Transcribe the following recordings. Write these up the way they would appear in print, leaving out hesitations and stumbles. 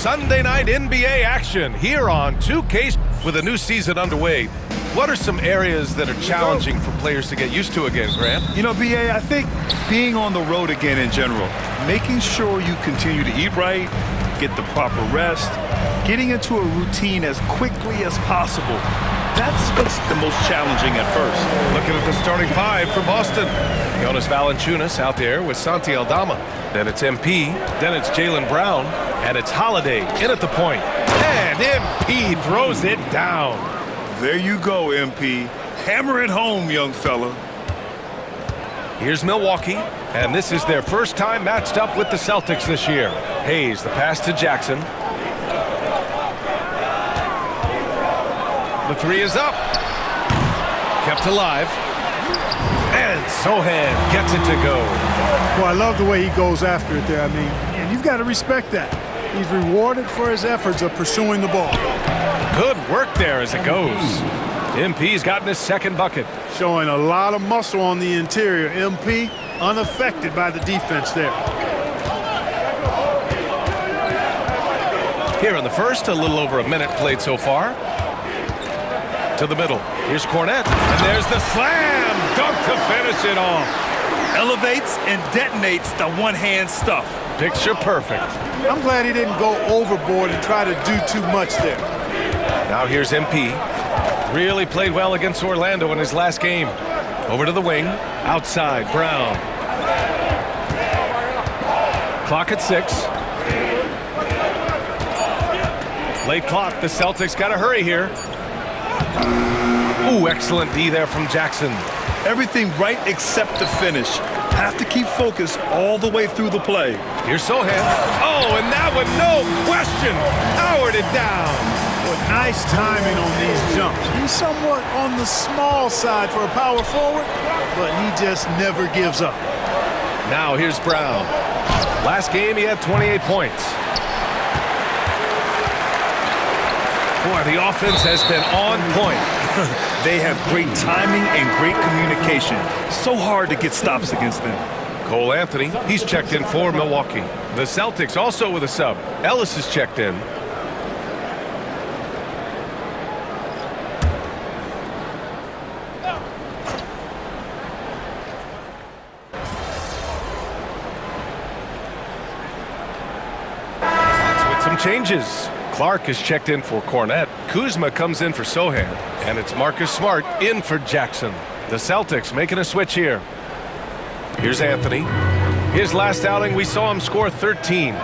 Sunday night NBA action here on 2K. With a new season underway, what are some areas that are challenging for players to get used to again, Grant? You know, BA, I think being on the road again in general, making sure you continue to eat right, get the proper rest, getting into a routine as quickly as possible. That's what's the most challenging at first. Looking at the starting five for Boston. Jonas Valanciunas out there with Santi Aldama. Then it's MP, then it's Jaylen Brown, and it's Holiday in at the point. And MP throws it down. There you go, MP. Hammer it home, young fella. Here's Milwaukee, and this is their first time matched up with the Celtics this year. Hayes, the pass to Jackson. The three is up. Kept alive. And Sohan gets it to go. Well, I love the way he goes after it there. I mean, and you've got to respect that. He's rewarded for his efforts of pursuing the ball. Good work there as it goes. MP's gotten his second bucket. Showing a lot of muscle on the interior. MP unaffected by the defense there. Here in the first, a little over a minute played so far. To the middle. Here's Cornette. And there's the slam dunk to finish it off. Elevates and detonates the one-hand stuff. Picture perfect. I'm glad he didn't go overboard and try to do too much there. Now here's MP. Really played well against Orlando in his last game. Over to the wing. Outside, Brown. Clock at 6. Late clock. The Celtics got to hurry here. Ooh, excellent D there from Jackson. Everything right except the finish. Have to keep focused all the way through the play. Here's Sohan. Oh, and that one, no question, powered it down. Well, nice timing on these jumps. He's somewhat on the small side for a power forward, but he just never gives up. Now here's Brown. Last game, he had 28 points. Boy, the offense has been on point. They have great timing and great communication. So hard to get stops against them. Cole Anthony, he's checked in for Milwaukee. The Celtics also with a sub. Ellis is checked in. With some changes. Clark is checked in for Cornette. Kuzma comes in for Sohan. And it's Marcus Smart in for Jackson. The Celtics making a switch here. Here's Anthony. His last outing, we saw him score 13.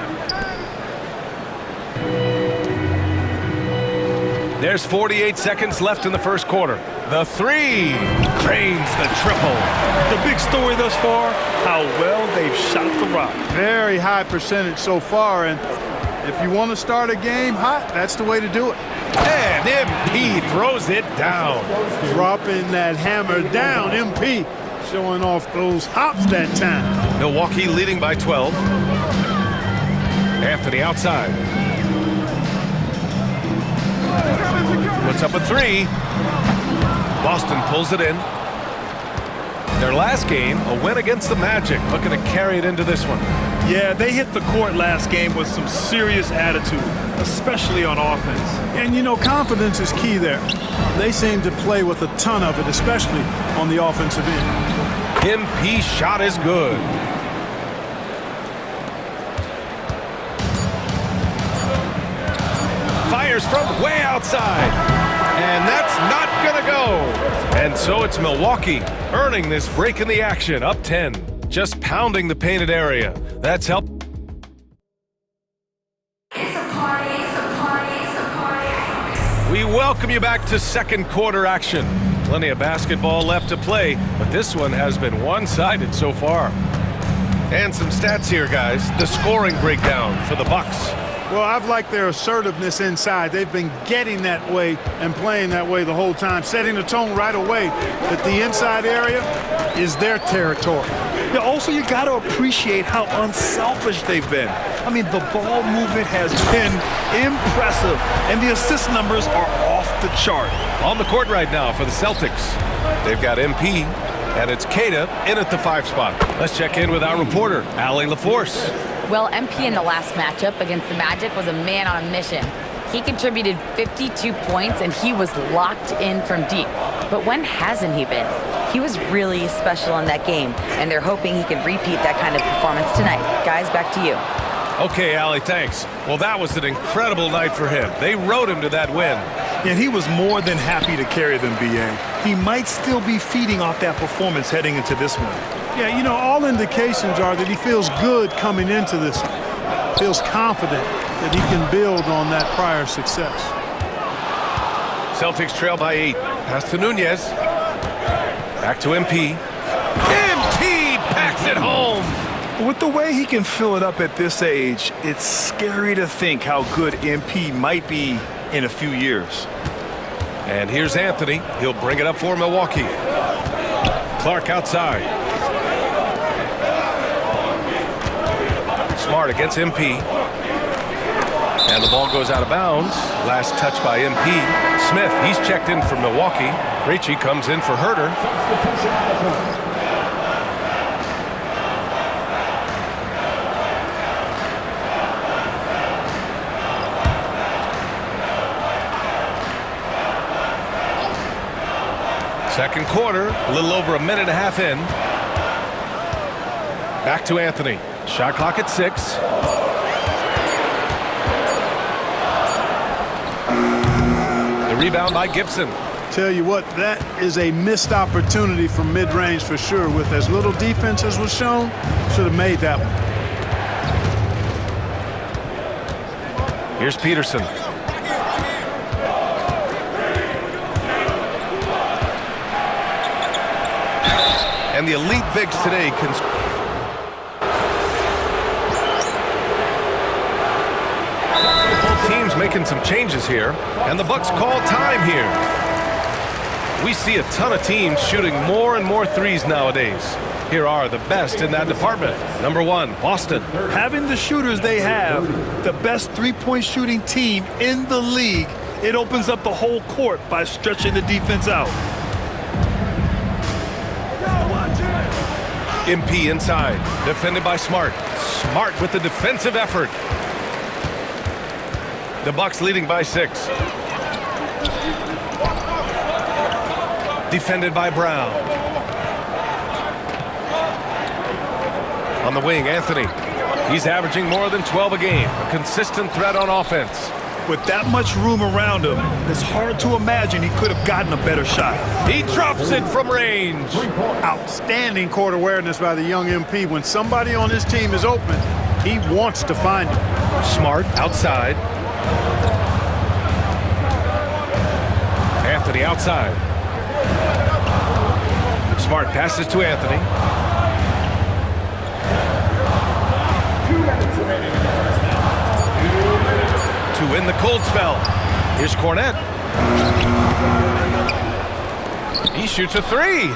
There's 48 seconds left in the first quarter. The three drains the triple. The big story thus far, how well they've shot the rock. Very high percentage so far, and if you want to start a game hot, that's the way to do it. And MP throws it down. Dropping that hammer down. MP showing off those hops that time. Milwaukee leading by 12. Anthony outside. Puts up a three. Boston pulls it in. Their last game, a win against the Magic, looking to carry it into this one. Yeah, they hit the court last game with some serious attitude, especially on offense. And, you know, confidence is key there. They seem to play with a ton of it, especially on the offensive end. MP shot is good. Fires from way outside. And that's not going to go. And so it's Milwaukee earning this break in the action, up 10. Just pounding the painted area. That's helped. We welcome you back to second quarter action. Plenty of basketball left to play, but this one has been one-sided so far. And some stats here, guys. The scoring breakdown for the Bucks. Well, I've liked their assertiveness inside. They've been getting that way and playing that way the whole time, setting the tone right away that the inside area is their territory. Yeah, also, you got to appreciate how unselfish they've been. I mean, the ball movement has been impressive, and the assist numbers are off the chart. On the court right now for the Celtics. They've got MP, and it's Queta in at the 5 spot. Let's check in with our reporter, Allie LaForce. Well, MP in the last matchup against the Magic was a man on a mission. He contributed 52 points, and he was locked in from deep. But when hasn't he been? He was really special in that game, and they're hoping he can repeat that kind of performance tonight. Guys, back to you. Okay, Allie, thanks. Well, that was an incredible night for him. They rode him to that win. And he was more than happy to carry them, B.A. He might still be feeding off that performance heading into this one. Yeah, you know, all indications are that he feels good coming into this one. Feels confident that he can build on that prior success. Celtics trail by 8. Pass to Nunez. Back to MP. MP packs it home. With the way he can fill it up at this age, it's scary to think how good MP might be in a few years. And here's Anthony. He'll bring it up for Milwaukee. Clark outside. Smart against MP. And the ball goes out of bounds. Last touch by MP. Smith, he's checked in for Milwaukee. Krejci comes in for Herter. Second quarter, a little over a minute and a half in. Back to Anthony. Shot clock at 6. The rebound by Gibson. Tell you what, that is a missed opportunity from mid-range for sure. With as little defense as was shown, should have made that one. Here's Peterson. And the elite bigs today can... Both teams making some changes here, and the Bucks call time here. We see a ton of teams shooting more and more threes nowadays. Here are the best in that department. Number 1, Boston. Having the shooters they have, the best three-point shooting team in the league, it opens up the whole court by stretching the defense out. MP inside, defended by Smart. Smart with the defensive effort. The Bucks leading by 6. Defended by Brown. On the wing, Anthony. He's averaging more than 12 a game. A consistent threat on offense. With that much room around him, it's hard to imagine he could have gotten a better shot. He drops it from range. Outstanding court awareness by the young MP. When somebody on his team is open, he wants to find it. Smart outside. Anthony outside. Smart passes to Anthony. To win the cold spell. Here's Cornette. He shoots a 3.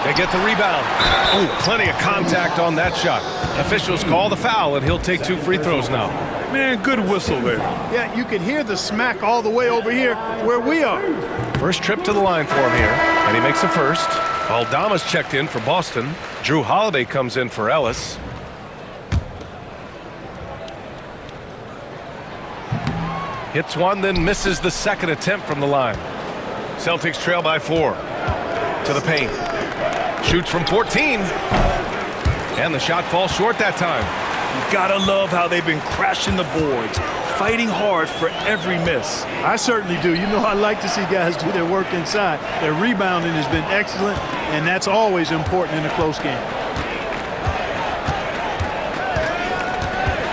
They get the rebound. Oh, plenty of contact on that shot. Officials call the foul, and he'll take 2 free throws now. Man, good whistle there. Yeah, you can hear the smack all the way over here where we are. First trip to the line for him here, and he makes a first. Aldama's checked in for Boston. Drew Holiday comes in for Ellis. Hits one, then misses the second attempt from the line. Celtics trail by 4. To the paint. Shoots from 14. And the shot falls short that time. You gotta love how they've been crashing the boards, fighting hard for every miss. I certainly do. You know, I like to see guys do their work inside. Their rebounding has been excellent, and that's always important in a close game.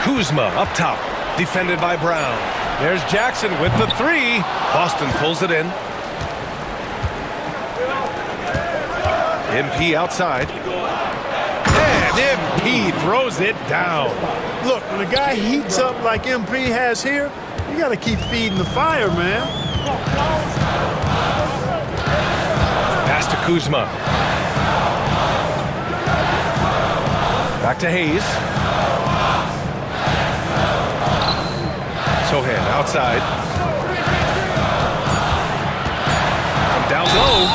Kuzma up top, defended by Brown. There's Jackson with the 3. Boston pulls it in. MP outside. And MP throws it down. Look, when a guy heats up like MP has here, you got to keep feeding the fire, man. Pass to Kuzma. Back to Hayes. Sohan outside. From down low.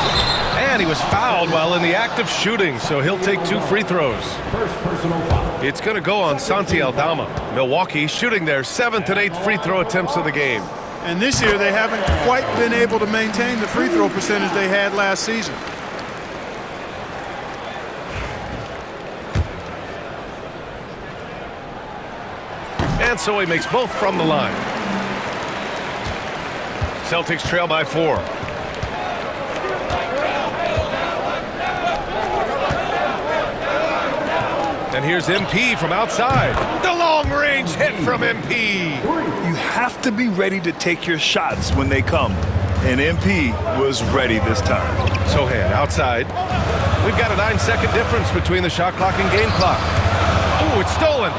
And he was fouled while in the act of shooting, so he'll take 2 free throws. First personal foul. It's going to go on Santi Aldama. Milwaukee shooting their 7th and 8th free throw attempts of the game. And this year they haven't quite been able to maintain the free throw percentage they had last season. And so he makes both from the line. Celtics trail by 4. And here's MP from outside. The long-range hit from MP. You have to be ready to take your shots when they come. And MP was ready this time. Sohan outside. We've got a 9-second difference between the shot clock and game clock. Oh, it's stolen.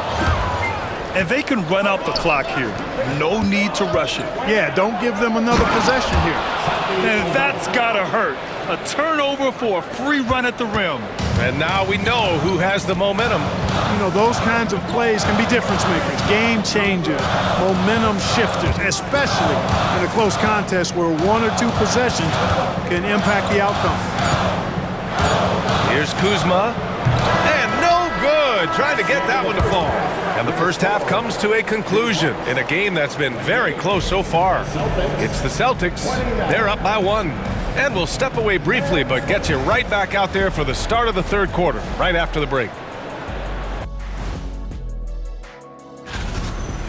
And they can run out the clock here. No need to rush it. Yeah, don't give them another possession here. And that's gotta hurt. A turnover for a free run at the rim. And now we know who has the momentum. You know, those kinds of plays can be difference makers, game changers, momentum shifters, especially in a close contest where 1 or 2 possessions can impact the outcome. Here's Kuzma. And no good. Trying to get that one to fall. And the first half comes to a conclusion in a game that's been very close so far. It's the Celtics. They're up by 1. And we'll step away briefly, but get you right back out there for the start of the third quarter, right after the break.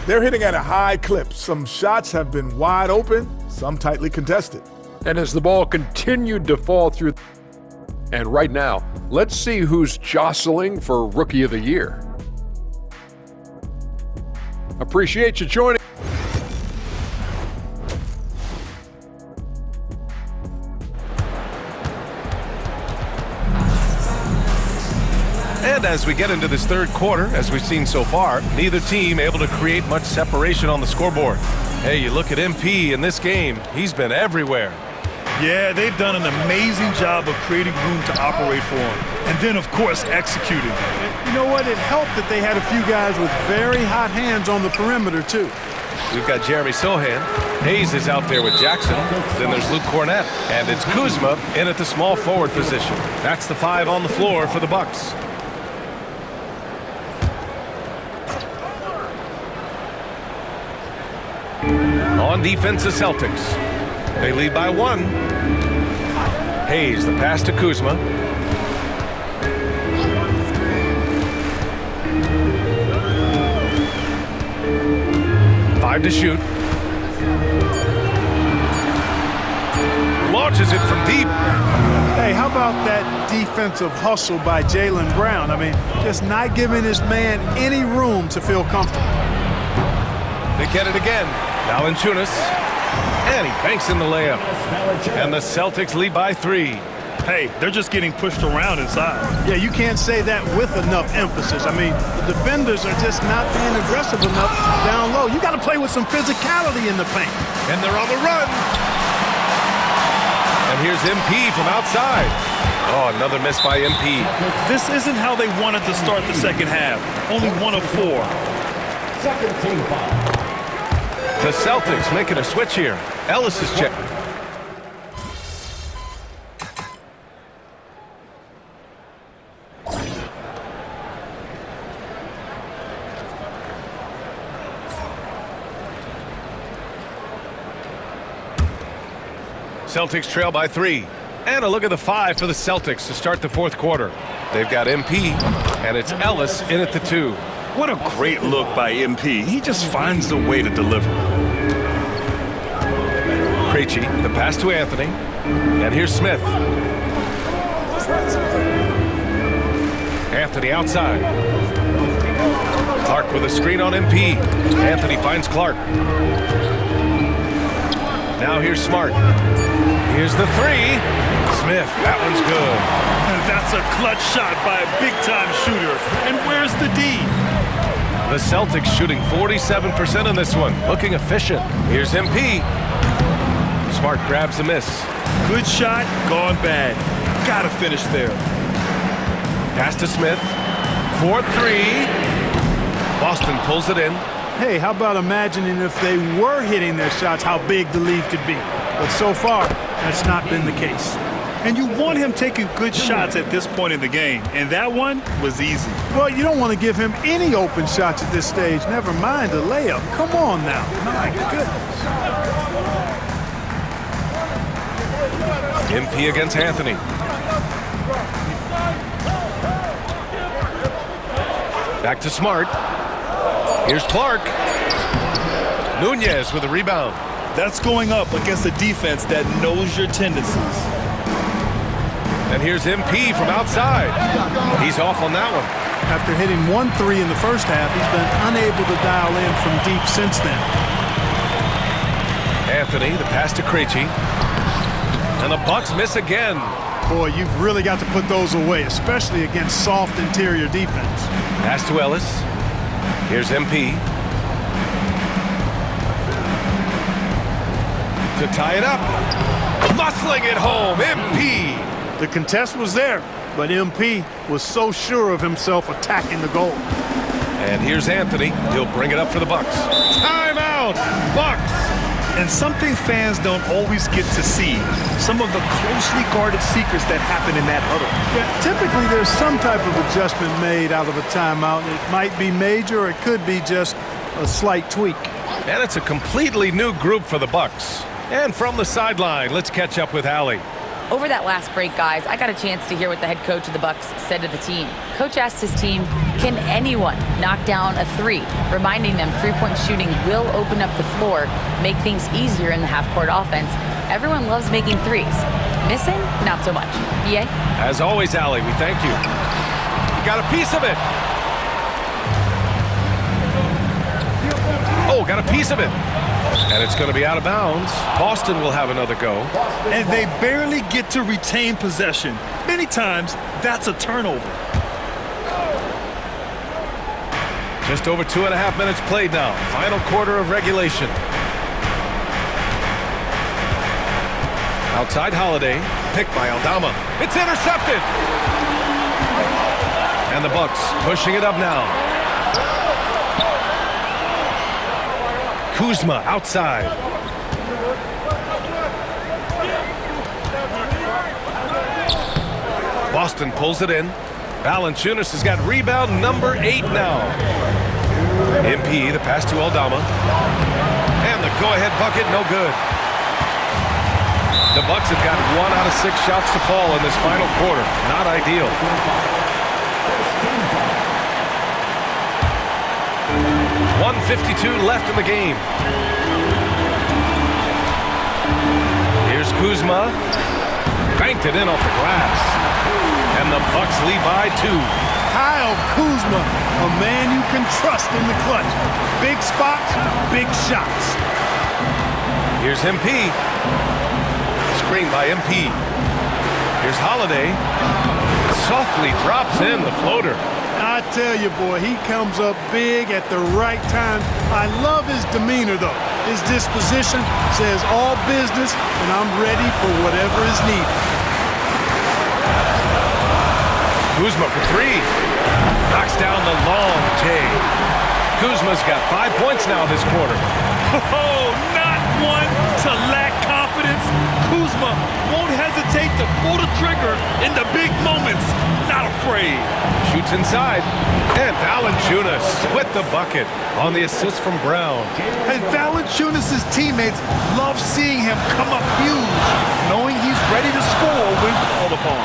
They're hitting at a high clip. Some shots have been wide open, some tightly contested. And as the ball continued to fall through, and right now, let's see who's jostling for Rookie of the Year. Appreciate you joining. And as we get into this third quarter, as we've seen so far, neither team able to create much separation on the scoreboard. Hey, you look at MP in this game, he's been everywhere. Yeah, they've done an amazing job of creating room to operate for him. And then, of course, executing. You know what? It helped that they had a few guys with very hot hands on the perimeter, too. We've got Jeremy Sohan. Hayes is out there with Jackson. Then there's Luke Cornett. And it's Kuzma in at the small forward position. That's the 5 on the floor for the Bucks. On defense, the Celtics. They lead by 1. Hayes, the pass to Kuzma. Five to shoot. Launches it from deep. Hey, how about that defensive hustle by Jaylen Brown? I mean, just not giving his man any room to feel comfortable. They get it again. Valanciunas. And he banks in the layup. And the Celtics lead by 3. Hey, they're just getting pushed around inside. Yeah, you can't say that with enough emphasis. I mean, the defenders are just not being aggressive enough down low. You got to play with some physicality in the paint. And they're on the run. And here's MP from outside. Oh, another miss by MP. This isn't how they wanted to start the second half. Only 1 of 4. Second team foul. The Celtics making a switch here. Ellis is checked. Celtics trail by 3. And a look at the 5 for the Celtics to start the fourth quarter. They've got MP, and it's Ellis in at the 2. What a great look by MP. He just finds a way to deliver. Krejci, the pass to Anthony. And here's Smith. Anthony outside. Clark with a screen on MP. Anthony finds Clark. Now here's Smart. Here's the 3. Smith, that one's good. And that's a clutch shot by a big-time shooter. And where's the D? The Celtics shooting 47% in this one. Looking efficient. Here's MP. Smart grabs the miss. Good shot, gone bad. Gotta finish there. Pass to Smith. 4-3. Boston pulls it in. Hey, how about imagining if they were hitting their shots, how big the lead could be? But so far, that's not been the case. And you want him taking good shots at this point in the game, and that one was easy. Well, you don't want to give him any open shots at this stage, never mind a layup. Come on now. My goodness. MP against Anthony. Back to Smart. Here's Clark. Nunez with a rebound. That's going up against a defense that knows your tendencies. And here's MP from outside. He's off on that one. After hitting 1 3 in the first half, he's been unable to dial in from deep since then. Anthony, the pass to Krejci. And the Bucks miss again. Boy, you've really got to put those away, especially against soft interior defense. Pass to Ellis. Here's MP. To tie it up. Muscling it home, MP. The contest was there, but MP was so sure of himself attacking the goal. And here's Anthony. He'll bring it up for the Bucks. Timeout, Bucks. And something fans don't always get to see, some of the closely guarded secrets that happen in that huddle. Yeah, typically there's some type of adjustment made out of a timeout. It might be major, or it could be just a slight tweak. And it's a completely new group for the Bucks. And from the sideline, let's catch up with Allie. Over that last break, guys, I got a chance to hear what the head coach of the Bucks said to the team. Coach asked his team, can anyone knock down a three? Reminding them three-point shooting will open up the floor, make things easier in the half-court offense. Everyone loves making threes. Missing? Not so much. BA? As always, Allie, we thank you. You got a piece of it. Oh, got a piece of it. And it's going to be out of bounds. Boston will have another go. And they barely get to retain possession. Many times, that's a turnover. Just over 2.5 minutes played now. Final quarter of regulation. Outside Holiday. Picked by Aldama. It's intercepted. And the Bucks pushing it up now. Kuzma outside. Boston pulls it in. Valanciunas has got rebound number 8 now. MP, the pass to Aldama. And the go-ahead bucket, no good. The Bucks have got 1 out of 6 shots to fall in this final quarter. Not ideal. .152 left in the game. Here's Kuzma. Banked it in off the glass. And the Bucks lead by 2. Kyle Kuzma, a man you can trust in the clutch. Big spots, big shots. Here's MP. Screen by MP. Here's Holiday. Softly drops in the floater. I tell you, boy, he comes up big at the right time. I love his demeanor, though. His disposition says all business, and I'm ready for whatever is needed. Kuzma for 3. Knocks down the long J. Kuzma's got 5 points now this quarter. Oh, not one to lack confidence. Kuzma won't hesitate to pull the trigger in the big moments. Not afraid. Shoots inside. And Valanciunas with the bucket on the assist from Brown. And Valanciunas' teammates love seeing him come up huge, knowing he's ready to score when called upon.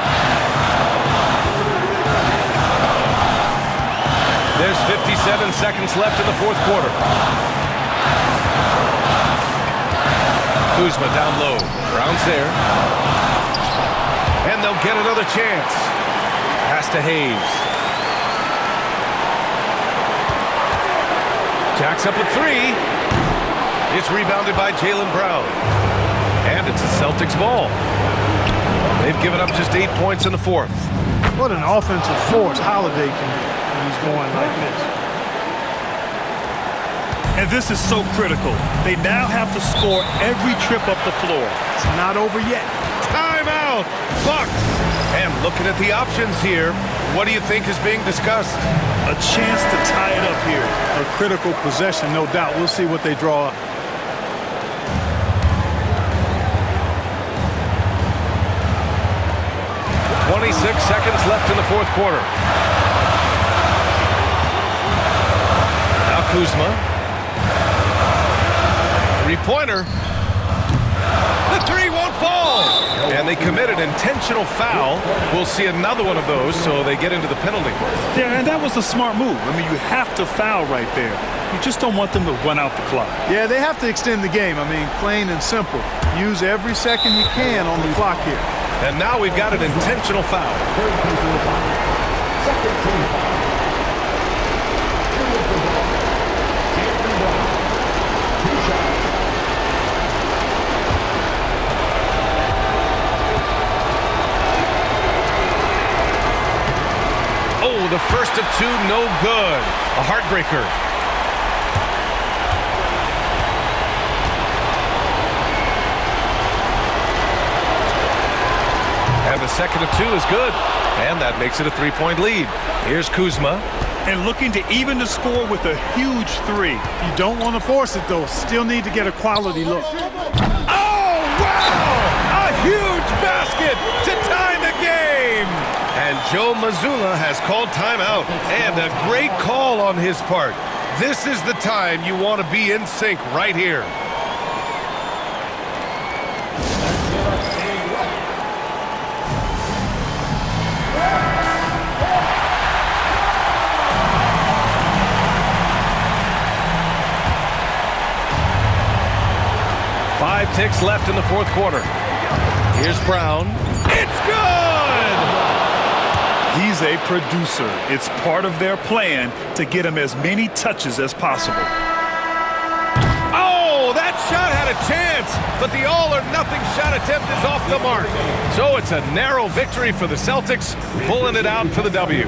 There's 57 seconds left in the fourth quarter. Kuzma down low. Brown's there. And they'll get another chance. Pass to Hayes. Jacks up at 3. It's rebounded by Jaylen Brown. And it's the Celtics ball. They've given up just 8 points in the fourth. What an offensive force Holiday can be when he's going like this. And this is so critical. They now have to score every trip up the floor. It's not over yet. Timeout, Bucks. And looking at the options here, what do you think is being discussed? A chance to tie it up here. A critical possession, no doubt. We'll see what they draw up. 26 seconds left in the fourth quarter. Now Kuzma. Three-pointer. The three won't fall. And they committed intentional foul. We'll see another one of those, so they get into the penalty. Yeah, and that was a smart move. I mean, you have to foul right there. You just don't want them to run out the clock. Yeah, they have to extend the game. I mean, plain and simple. Use every second you can on the clock here. And now we've got an intentional foul. Third personal foul. Second team foul. Two for Boston. Jaylen Brown. Two shots. Oh, the first of two, no good. A heartbreaker. And the second of two is good. And that makes it a three-point lead. Here's Kuzma. And looking to even the score with a huge three. You don't want to force it, though. Still need to get a quality look. Oh, wow! A huge basket to tie the game! And Joe Mazzulla has called timeout. And a great call on his part. This is the time you want to be in sync right here. Five ticks left in the fourth quarter. Here's Brown. It's good! He's a producer. It's part of their plan to get him as many touches as possible. Oh, that shot had a chance, but the all-or-nothing shot attempt is off the mark. So it's a narrow victory for the Celtics, pulling it out for the W.